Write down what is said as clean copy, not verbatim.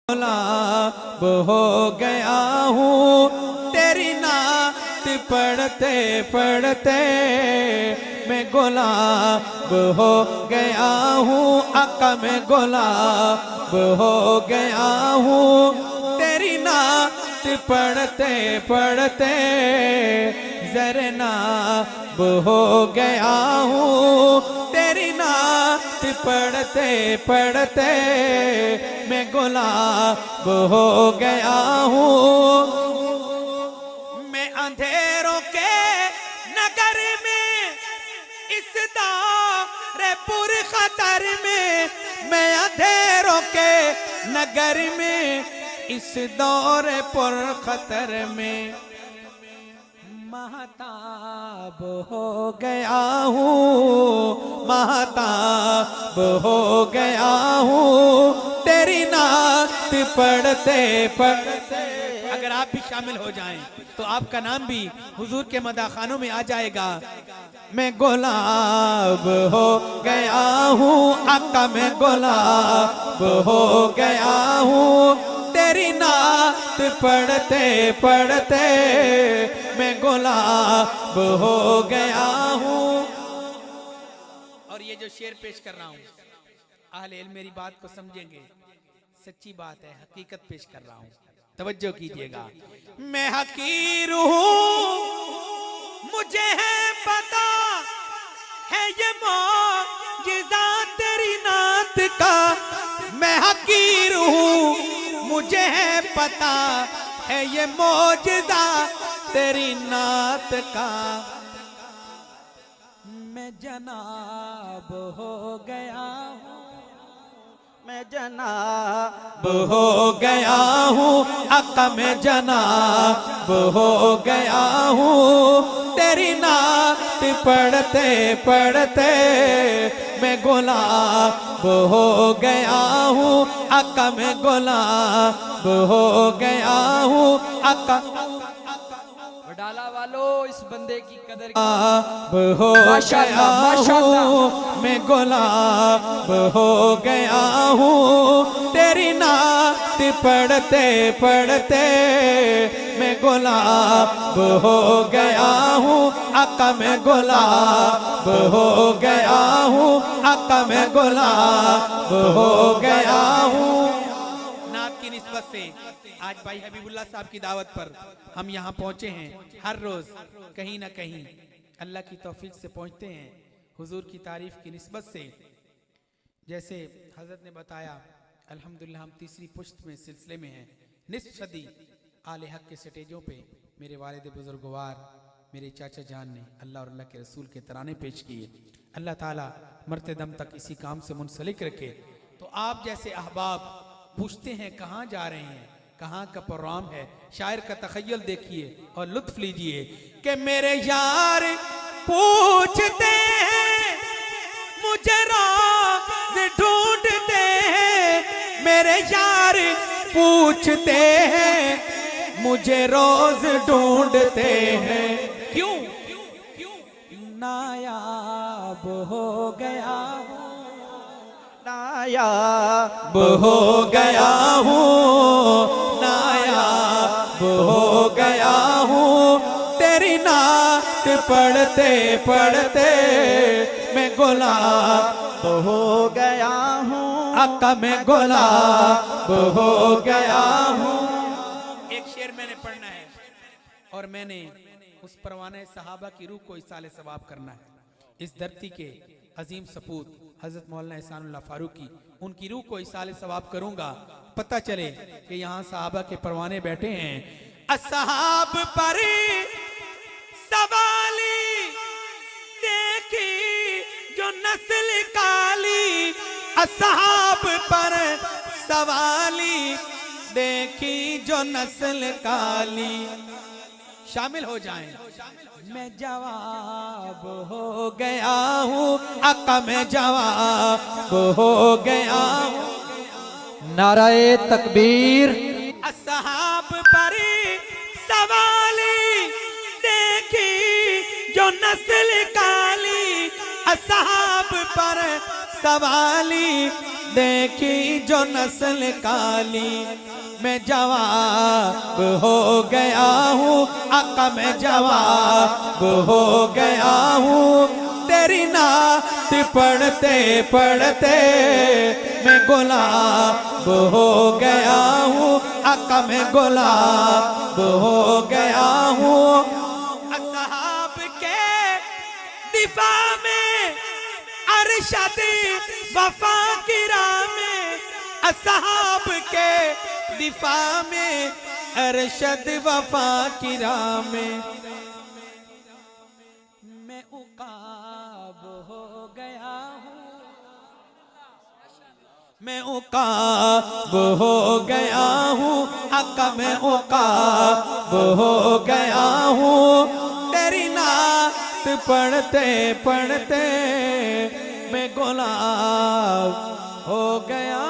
गुलाब हो गया हूँ तेरी नात पढ़ते पढ़ते, मैं गुलाब हो गया हूँ आका, मैं गुलाब हो गया हूँ तेरी नात पढ़ते पढ़ते, ज़रनाब हो गया हूँ तेरी नात पढ़ते पढ़ते, मैं गुलाब हो गया हूँ। मैं अंधेरों के नगर में इस दौरे पुर खतर में, मैं अंधेरों के नगर में इस दौरे पुर खतर में, महताब हो गया हूँ, महताब हो गया हूँ तेरी नात पढ़ते पढ़ते। अगर आप भी शामिल हो जाएं तो आपका नाम भी हुजूर के मदाखानों में आ जाएगा। मैं गुलाब हो गया हूँ आका, मैं गुलाब हो गया हूँ तेरी नात पढ़ते पढ़ते, मैं गुलाब हो गया हूँ। और ये जो शेर पेश कर रहा हूँ, अहले इल्म मेरी बात को समझेंगे, सच्ची बात है, हकीकत पेश कर रहा हूँ, तवज्जो कीजिएगा। मैं हकीर हूँ मुझे है पता है ये मौजिज़ा तेरी नात का, मैं हकीर हूँ मुझे है पता है ये मौजिज़ा तेरी नात का, मैं जनाब हो गया हूँ, मैं जनाब हो गया हूँ आका, मैं जनाब हो गया हूँ तेरी नात पढ़ते पढ़ते, मैं गुलाब हो गया हूँ आका, मैं गुलाब हो गया हूँ आका। डाला वालों इस बंदे की कदर हो गया हूँ, मैं गुलाब हो गया हूँ तेरी नात पढ़ते पढ़ते, मैं गुलाब हो गया हूँ आका, मैं गुलाब हो गया हूँ आका, मैं गुलाब हो गया हूँ। नात की निस्बत से आज भाई हबीबुल्लाह साहब की दावत पर हम यहाँ पहुँचे हैं। हर रोज़ कहीं ना कहीं अल्लाह की तौफीक से पहुँचते हैं हुजूर की तारीफ की निस्बत से। जैसे हज़रत ने बताया, अल्हम्दुलिल्लाह हम तीसरी पुश्त में सिलसिले में हैं। निस्फ सदी आले हक के स्टेजों पे मेरे वालिद बुजुर्गवार मेरे चाचा जान ने अल्लाह और अल्लाह के रसूल के तराने पेश किए। अल्लाह ताला मरते दम तक इसी काम से मुंसलिक रखे। तो आप जैसे अहबाब पूछते हैं कहाँ जा रहे हैं, कहाँ का प्रोग्राम है, शायर का तखय्युल देखिए और लुत्फ लीजिए कि मेरे यार पूछते हैं मुझे रोज ढूंढते हैं, मेरे यार पूछते हैं मुझे रोज ढूंढते हैं, क्यों नायाब हो गया हूँ, नायाब हो गया हूँ, नायाब हो गया हूँ तेरी नात पढ़ते पढ़ते, मैं गुलाब हो गया हूँ आका, मैं गुलाब हो गया हूँ। एक शेर मैंने पढ़ना है और मैंने उस परवाने सहाबा की रूह को इसाले सवाब करना है। इस धरती के अजीम सपूत हजरत मौलाना एहसानुल्लाह फारूकी, उनकी रूह को इसाले सवाब करूंगा, पता चले कि यहाँ सहाबा के परवाने बैठे हैं। असहाब पर सवाली देखी जो नस्ल काली, असहाब पर सवाली देखी जो नस्ल काली, शामिल हो जाएं। मैं जवाब हो गया हूँ आका, मैं जवाब हो गया हूँ। नाराए तकबीर। असहाब पर सवाली देखी जो नस्ल काली, असहाब पर सवाली देखी जो नस्ल काली, मैं जवाब हो गया हूँ आका, मैं जवाब हो गया हूँ तेरी नात पढ़ते पढ़ते, मैं गुलाब हो गया हूँ आका, मैं गुलाब हो गया हूँ। असहाब के दिफा में अरशद वफा की राह में, असहाब के दिफा में अरशद वफा की राह में, मैं उकाब हो गया हूँ, मैं उकाब हो गया हूँ आका, मैं उकाब हो गया हूँ तेरी नात पढ़ते पढ़ते, मैं गुलाब हो गया